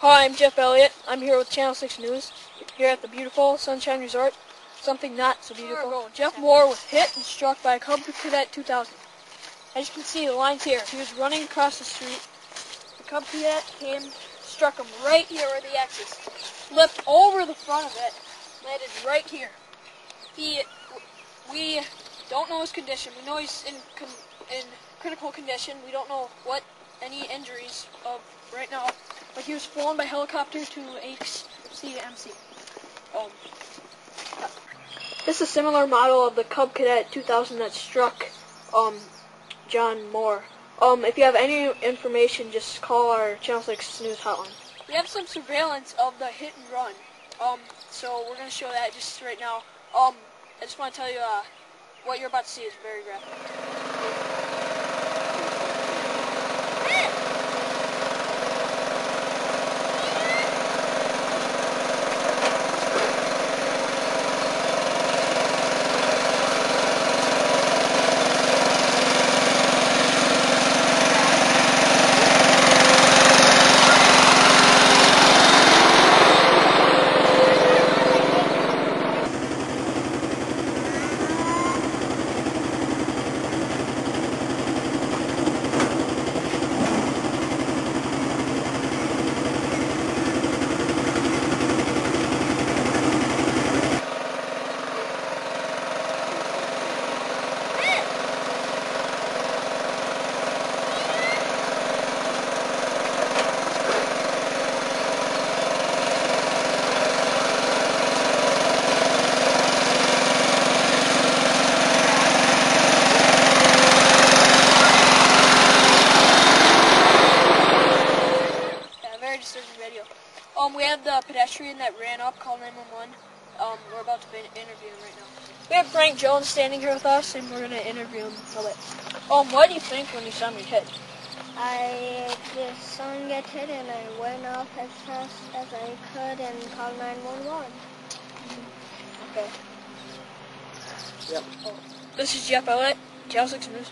Hi, I'm Jeff Elliote. I'm here with Channel 6 News, here at the beautiful Sunshine Resort. Something not so beautiful. Jeff Mower was hit and struck by a Cub Cadett 2000. As you can see, the line's here. He was running across the street. The Cub Cadett came, struck him right here where the X is. Flipped over the front of it, landed right here. We don't know his condition. We know he's in critical condition. We don't know what any injuries of right now, but he was flown by helicopter to HCMC. This is a similar model of the Cub Cadett 2000 that struck John Moore. If you have any information, just call our Channel 6 News hotline. We have some surveillance of the hit and run, so we're going to show that just right now. I just want to tell you what you're about to see is very graphic. Video. We have the pedestrian that ran up, called 911. We're about to interview him right now. We have Frank Jones standing here with us, and we're going to interview him a bit. What do you think when you saw me hit? I just saw him get hit, and I went off as fast as I could and called 911. Okay. Yep. This is Jeff Elliote, Channel 6 News.